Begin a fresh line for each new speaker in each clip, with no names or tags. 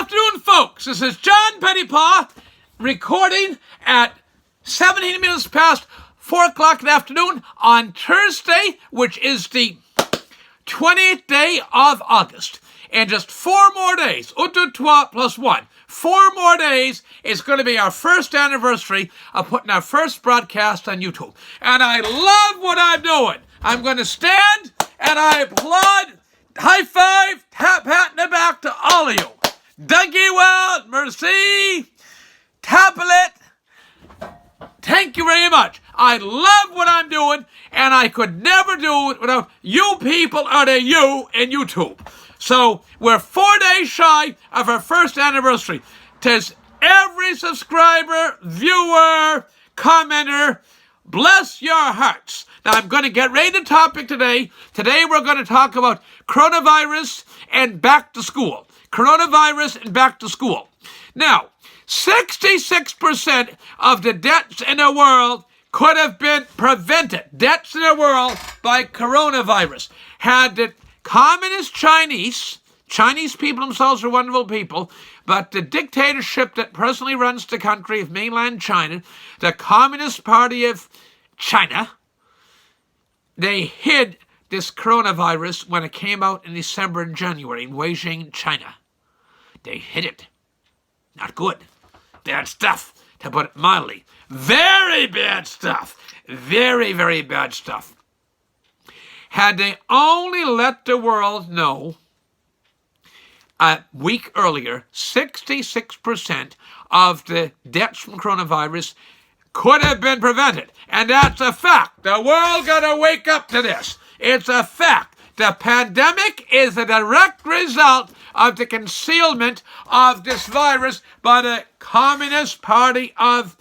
afternoon, folks. This is John Pettipas recording at 17 minutes past 4 o'clock in the afternoon on Thursday, which is the 20th day of August. In just 4 more days, 1, 2, 3 plus 1, 4 more days, it's going to be our first anniversary of putting our first broadcast on YouTube. And I love what I'm doing. I'm going to stand and I applaud, high five, tap hat in the back to all of you. Dougie well, merci, tapelet. Thank you very much. I love what I'm doing, and I could never do it without you people out of you and YouTube. So we're 4 days shy of our first anniversary. Tis every subscriber, viewer, commenter, bless your hearts. Now I'm going to get right to the topic today. Today we're going to talk about coronavirus and back to school. Coronavirus and back to school. Now, 66% of the deaths in the world could have been prevented. Deaths in the world by coronavirus. Had the communist Chinese people themselves are wonderful people, but the dictatorship that presently runs the country of mainland China, the Communist Party of China, they hid this coronavirus when it came out in December and January in Beijing, China. They hid it. Not good. Bad stuff, to put it mildly. Very bad stuff. Very, very bad stuff. Had they only let the world know a week earlier, 66% of the deaths from coronavirus could have been prevented. And that's a fact. The world got to wake up to this. It's a fact. The pandemic is a direct result of the concealment of this virus by the Communist Party of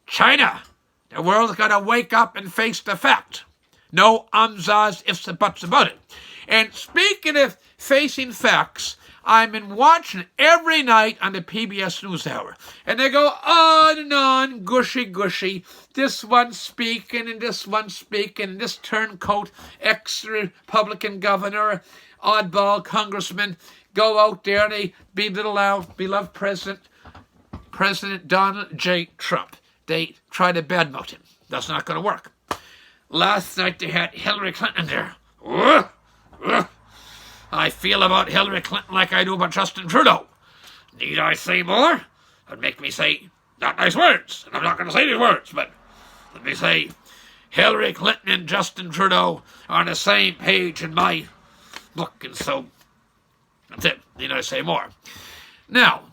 China. The world's got to wake up and face the fact. No ums, ahs, ifs, and buts about it. And speaking of facing facts, I've been watching every night on the PBS NewsHour. And they go on and on, gushy. This one speaking, and this one speaking, and this turncoat, ex-Republican governor, oddball congressman, go out there and they belittle our beloved President Donald J. Trump. They try to badmouth him. That's not going to work. Last night they had Hillary Clinton there. I feel about Hillary Clinton like I do about Justin Trudeau. Need I say more? It'd make me say not nice words. And I'm not going to say these words, but let me say Hillary Clinton and Justin Trudeau are on the same page in my book, and so that's it. Need I say more? Now,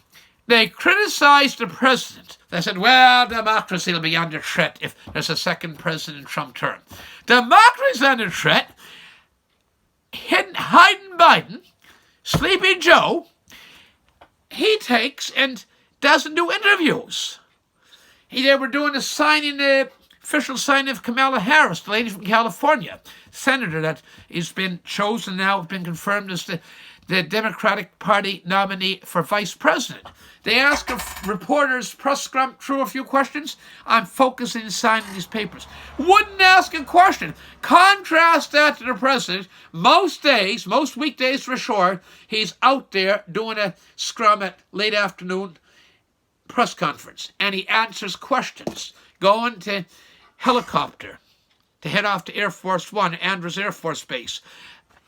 they criticized the president. They said, well, democracy will be under threat if there's a second President Trump term. Democracy's under threat. Hiding Biden, Sleepy Joe, he takes and doesn't do interviews. They were doing the official signing of Kamala Harris, the lady from California, senator that has been chosen now, been confirmed as the Democratic Party nominee for vice president. They ask reporters, press scrum, through a few questions. I'm focusing on signing these papers. Wouldn't ask a question. Contrast that to the president. Most weekdays for sure, he's out there doing a scrum at late afternoon press conference. And he answers questions. Going to helicopter to head off to Air Force One, Andrews Air Force Base.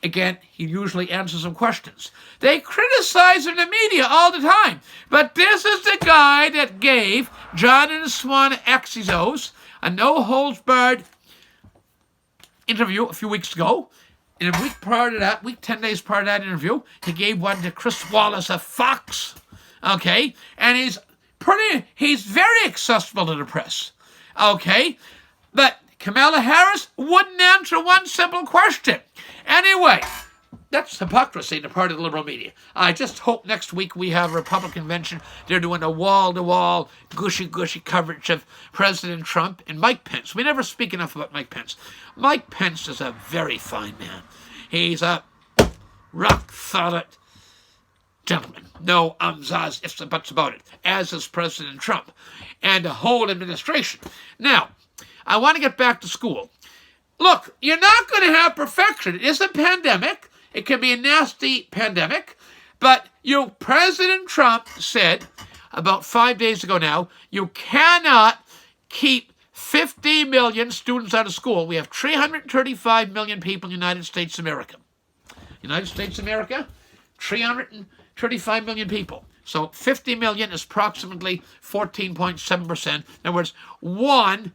Again, he usually answers some questions. They criticize him in the media all the time. But this is the guy that gave John and Swan Exizos a no-holds-barred interview a few weeks ago. In a week prior to that, 10 days prior to that interview, he gave one to Chris Wallace of Fox. Okay? And he's very accessible to the press. Okay? But Kamala Harris wouldn't answer one simple question. Anyway, that's hypocrisy on the part of the liberal media. I just hope next week we have a Republican convention. They're doing a wall-to-wall, gushy coverage of President Trump and Mike Pence. We never speak enough about Mike Pence. Mike Pence is a very fine man. He's a rock-solid gentleman. No ums, ahs, ifs, and buts about it, as is President Trump and the whole administration. Now, I want to get back to school. Look, you're not going to have perfection. It is a pandemic. It can be a nasty pandemic, but President Trump said about 5 days ago now, you cannot keep 50 million students out of school. We have 335 million people in the United States of America. United States of America, 335 million people. So 50 million is approximately 14.7%. In other words, one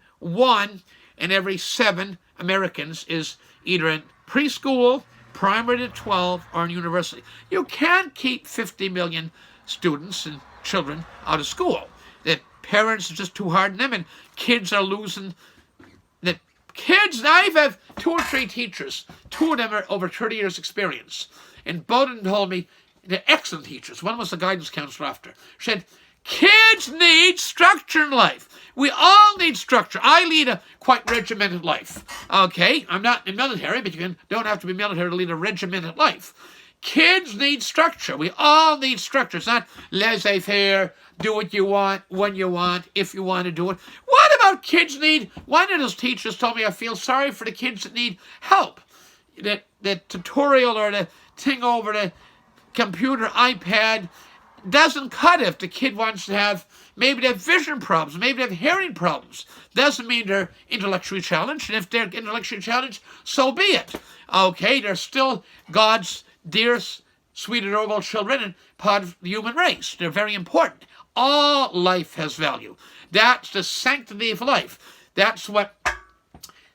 in every 7 Americans is either in preschool, primary to 12, or in university. You can't keep 50 million students and children out of school. The parents are just too hard on them, and kids are losing. The kids, I've had 2 or 3 teachers. 2 of them are over 30 years experience. And both of them told me they're excellent teachers. One was the guidance counselor after. She said, kids need structure in life. We all need structure. I lead a quite regimented life. Okay, I'm not in the military, but you don't have to be military to lead a regimented life. Kids need structure. We all need structure. It's not laissez-faire, do what you want, when you want, if you want to do it. What about kids need? One of those teachers told me, I feel sorry for the kids that need help. The tutorial or the thing over the computer, iPad, doesn't cut it if the kid wants to have, maybe they have vision problems, maybe they have hearing problems. Doesn't mean they're intellectually challenged, and if they're intellectually challenged, so be it. Okay, they're still God's dear, sweet, adorable children and part of the human race. They're very important. All life has value. That's the sanctity of life. That's what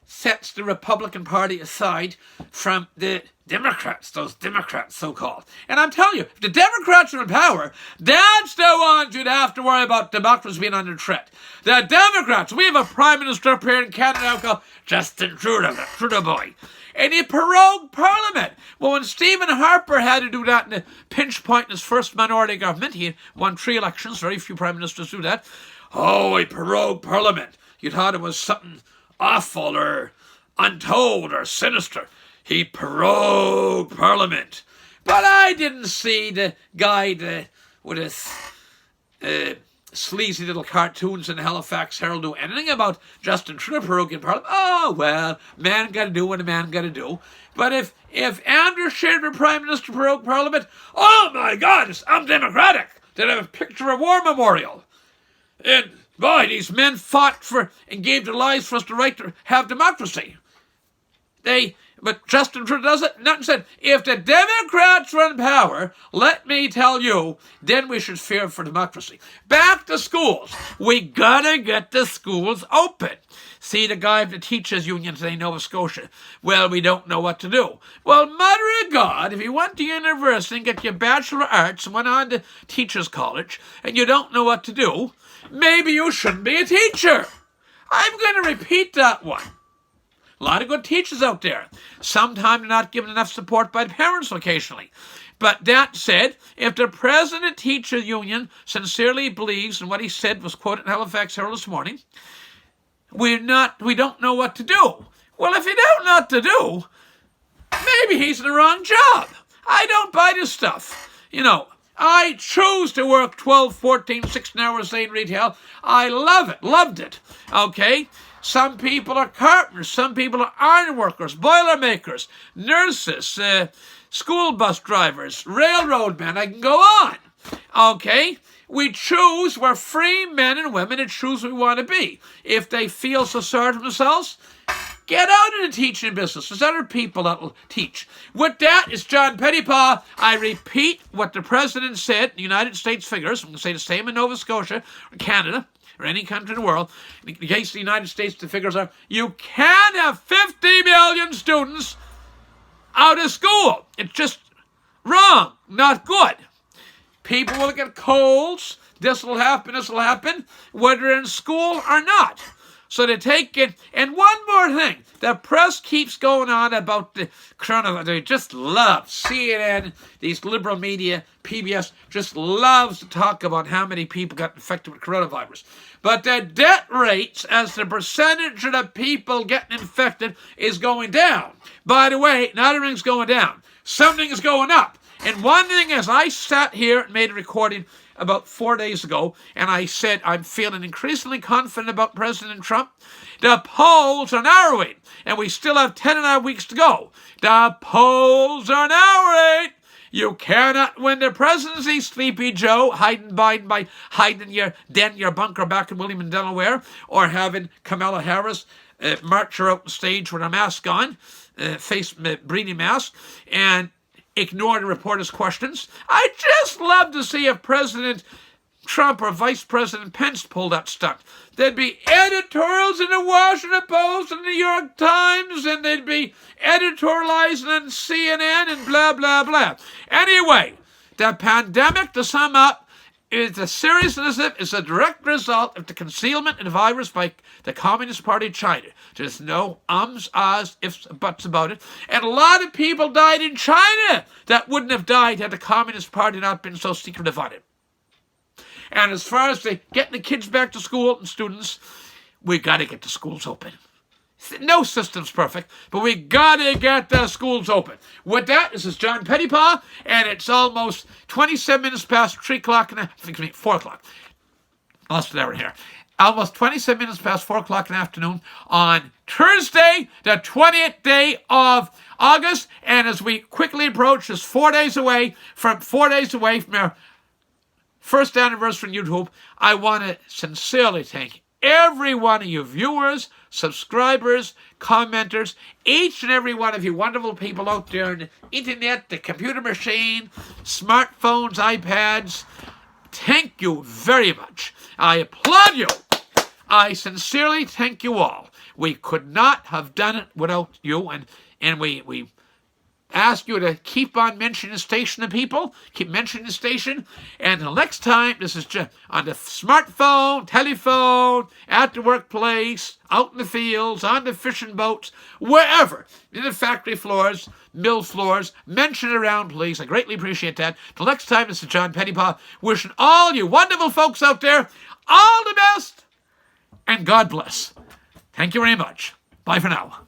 sets the Republican Party aside from the Democrats, those Democrats so-called. And I'm telling you, if the Democrats are in power, that's the ones you'd have to worry about democracy being under threat. The Democrats, we have a prime minister up here in Canada called Justin Trudeau, the Trudeau boy. And he prorogued Parliament. Well, when Stephen Harper had to do that in a pinch point in his first minority government, he won 3 elections, very few prime ministers do that. Oh, he prorogued Parliament. You thought it was something awful or untold or sinister. He prorogued Parliament. But I didn't see the guy with his sleazy little cartoons in the Halifax Herald do anything about Justin Trudeau proroguing Parliament. Oh, well, man got to do what a man got to do. But if Andrew Scheer, Prime Minister, prorogued Parliament, oh my God, it's undemocratic. They'd have a picture of war memorial. And boy, these men fought for and gave their lives for us the right to have democracy. But Justin Trudeau does it. Nothing said, if the Democrats run power, let me tell you, then we should fear for democracy. Back to schools. We gotta get the schools open. See the guy of the teachers union today in Nova Scotia. Well, we don't know what to do. Well, mother of God, if you went to university and get your Bachelor of Arts and went on to teachers college and you don't know what to do, maybe you shouldn't be a teacher. I'm going to repeat that one. A lot of good teachers out there. Sometimes they're not given enough support by the parents occasionally. But that said, if the President Teacher Union sincerely believes, and what he said was quoted in Halifax Herald this morning, we don't know what to do. Well, if you don't know what to do, maybe he's in the wrong job. I don't buy this stuff. You know, I choose to work 12, 14, 16 hours a day in retail. I love it, loved it, okay? Some people are carpenters, some people are iron workers, boiler makers, nurses, school bus drivers, railroad men, I can go on. Okay? We choose, we're free men and women to choose who we want to be. If they feel so sorry for themselves, get out of the teaching business. There's other people that will teach. With that, it's John Pettipas. I repeat what the President said, the United States figures. I'm going to say the same in Nova Scotia or Canada, or any country in the world. In the case of the United States, the figures are, you can't have 50 million students out of school. It's just wrong, not good. People will get colds. This will happen, whether they're in school or not. So they take it. And one more thing. The press keeps going on about the coronavirus. They just love CNN, these liberal media, PBS, just loves to talk about how many people got infected with coronavirus. But the death rates, as the percentage of the people getting infected, is going down. By the way, not everything's going down. Something is going up. And one thing is, I sat here and made a recording about 4 days ago, and I said I'm feeling increasingly confident about President Trump. The polls are narrowing, and we still have 10.5 weeks to go. The polls are narrowing. You cannot win the presidency, Sleepy Joe, hiding in your den, your bunker back in Williamson, Delaware, or having Kamala Harris march her out the stage with a mask on, face breathing mask, and ignore the reporters' questions. I'd just love to see if President Trump or Vice President Pence pulled that stunt. There'd be editorials in the Washington Post and the New York Times, and they'd be editorializing on CNN and blah, blah, blah. Anyway, the pandemic, to sum up, is the seriousness of it is a direct result of the concealment of the virus by the Communist Party of China. There's no ums, ahs, ifs, buts about it. And a lot of people died in China that wouldn't have died had the Communist Party not been so secretive on it. And as far as getting the kids back to school and students, we got to get the schools open. No system's perfect, but we got to get the schools open. With that, this is John Pettipas, and it's almost 27 minutes past 4 o'clock. Lost an hour here. Almost 27 minutes past 4 o'clock in the afternoon on Thursday, the 20th day of August. And as we quickly approach, just 4 days away from our first anniversary on YouTube, I want to sincerely thank every one of you viewers, subscribers, commenters, each and every one of you wonderful people out there on the internet, the computer machine, smartphones, iPads. Thank you very much. I applaud you. I sincerely thank you all. We could not have done it without you, and we ask you to keep on mentioning the station to people. Keep mentioning the station. And until next time, this is just on the smartphone, telephone, at the workplace, out in the fields, on the fishing boats, wherever. In the factory floors, mill floors. Mention it around, please. I greatly appreciate that. Till next time, this is John Pettipas, wishing all you wonderful folks out there all the best, and God bless. Thank you very much. Bye for now.